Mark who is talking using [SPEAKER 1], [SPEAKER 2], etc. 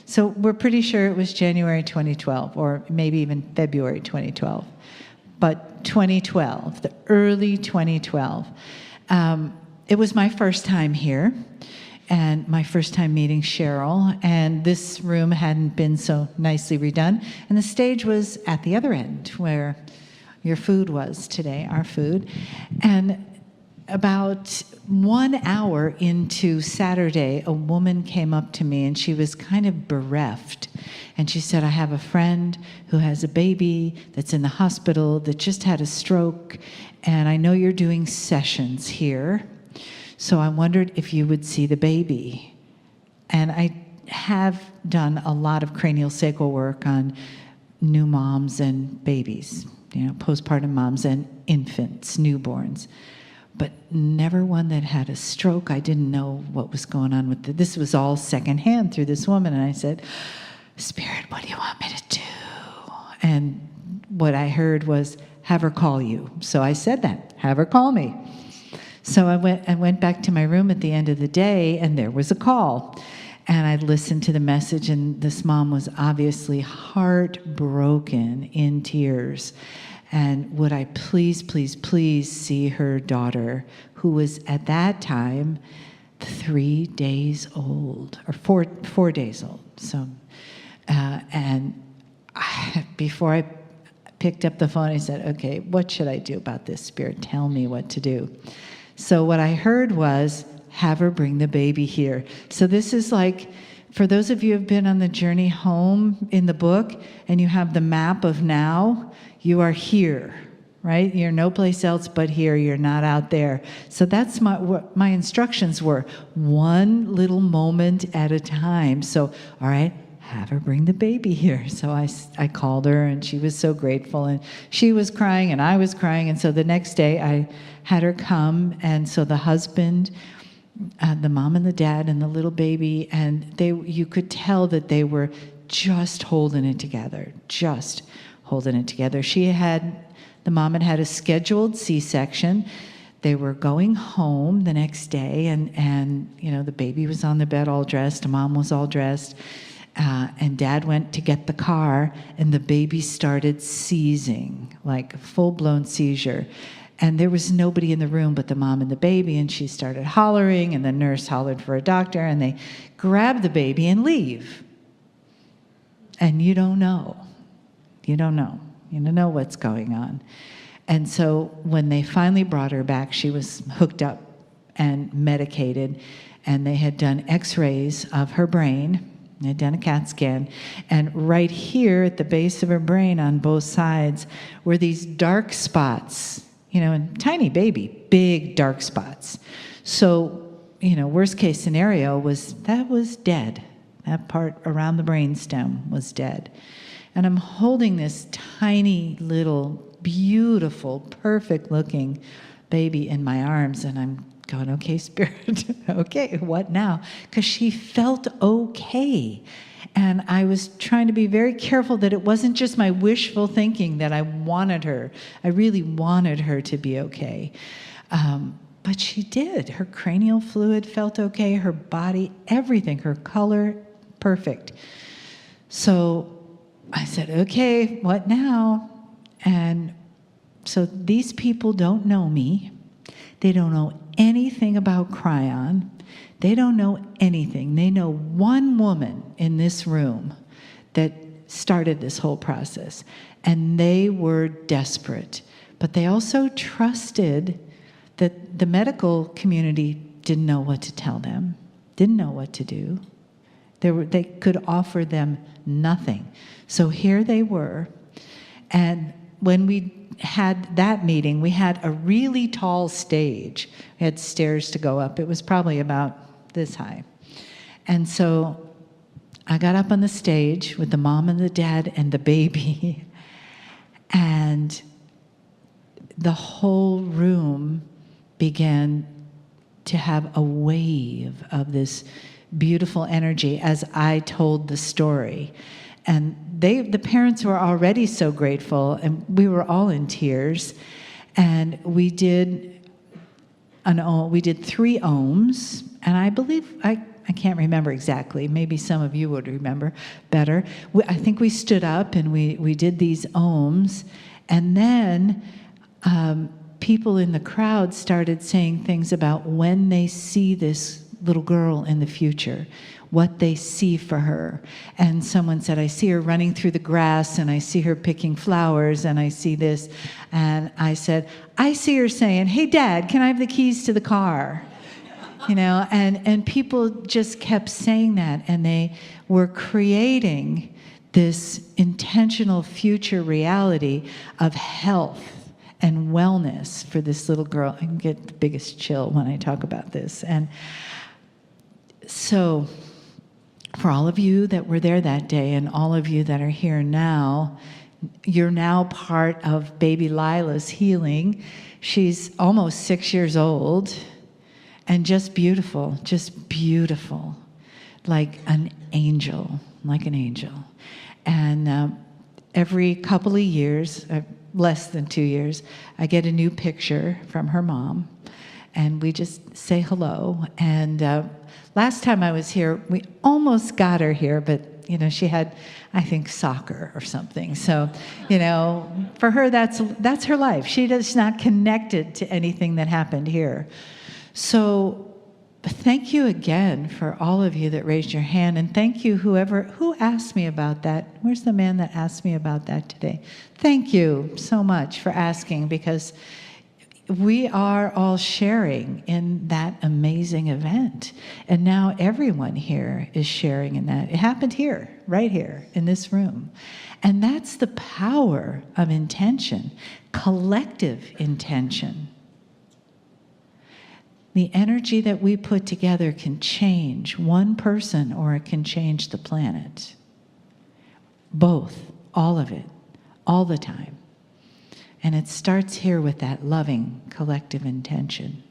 [SPEAKER 1] So we're pretty sure it was January 2012, or maybe even February 2012. But 2012, the early 2012. It was my first time here, and my first time meeting Cheryl, and this room hadn't been so nicely redone, and the stage was at the other end, where your food was today, our food. And about 1 hour into Saturday, a woman came up to me, and she was kind of bereft. And she said, I have a friend who has a baby that's in the hospital that just had a stroke, and I know you're doing sessions here, so I wondered if you would see the baby. And I have done a lot of craniosacral work on new moms and babies, postpartum moms and infants, newborns, but never one that had a stroke. I didn't know what was going on with it. This was all secondhand through this woman, and I said, Spirit, what do you want me to do? And what I heard was, have her call you. So I said that, have her call me. So I went back to my room at the end of the day, and there was a call. And I listened to the message, and this mom was obviously heartbroken, in tears. And would I please, please, please see her daughter, who was at that time 3 days old, or four days old. So, before I picked up the phone, I said, okay, what should I do about this, Spirit? Tell me what to do. So what I heard was, have her bring the baby here. So this is like, for those of you who have been on the journey home in the book, and you have the map of now, you are here, right? You're no place else but here. You're not out there. So that's what my instructions were, one little moment at a time. So, all right, have her bring the baby here. So I called her, and she was so grateful, and she was crying, and I was crying. And so the next day I had her come, and so the husband, the mom and the dad and the little baby, and you could tell that they were just holding it together, just holding it together. The mom had a scheduled C-section. They were going home the next day, and the baby was on the bed all dressed, mom was all dressed, and dad went to get the car, and the baby started seizing, like a full-blown seizure. And there was nobody in the room but the mom and the baby, and she started hollering, and the nurse hollered for a doctor, and they grab the baby and leave. And you don't know. You don't know. You don't know what's going on. And so when they finally brought her back, she was hooked up and medicated, and they had done x-rays of her brain. They had done a CAT scan, and right here at the base of her brain on both sides were these dark spots, and tiny baby, big dark spots. So, worst case scenario was dead. That part around the brainstem was dead. And I'm holding this tiny little, beautiful, perfect looking baby in my arms, and I'm going, okay, Spirit, okay, what now? Because she felt okay. And I was trying to be very careful that it wasn't just my wishful thinking that I wanted her. I really wanted her to be okay. But she did. Her cranial fluid felt okay, her body, everything, her color, perfect. So I said, okay, what now? And so these people don't know me. They don't know anything about Kryon. They don't know anything. They know one woman in this room that started this whole process, and they were desperate. But they also trusted that the medical community didn't know what to tell them, didn't know what to do. They could offer them nothing. So here they were, and when we had that meeting, we had a really tall stage. We had stairs to go up. It was probably about this high. And so I got up on the stage with the mom and the dad and the baby, and the whole room began to have a wave of this beautiful energy as I told the story. And the parents were already so grateful, and we were all in tears. And we did 3 ohms, and I believe I can't remember exactly. Maybe some of you would remember better. I think we stood up and we did these ohms, and then people in the crowd started saying things about when they see this little girl in the future, what they see for her. And someone said, I see her running through the grass, and I see her picking flowers, and I see this. And I said, I see her saying, hey, Dad, can I have the keys to the car? You know, and people just kept saying that, and they were creating this intentional future reality of health and wellness for this little girl. I can get the biggest chill when I talk about this. And so for all of you that were there that day and all of you that are here now, you're now part of baby Lila's healing. She's almost 6 years old and just beautiful, like an angel, And every couple of years, less than 2 years, I get a new picture from her mom, and we just say hello. And last time I was here, we almost got her here, but you know, she had, I think, soccer or something. So, you know, for her, that's her life. She's not connected to anything that happened here. So thank you again for all of you that raised your hand, and thank you who asked me about that. Where's the man that asked me about that today? Thank you so much for asking, because we are all sharing in that amazing event. And now everyone here is sharing in that. It happened here, right here, in this room. And that's the power of intention, collective intention. The energy that we put together can change one person, or it can change the planet. Both, all of it, all the time. And it starts here with that loving collective intention.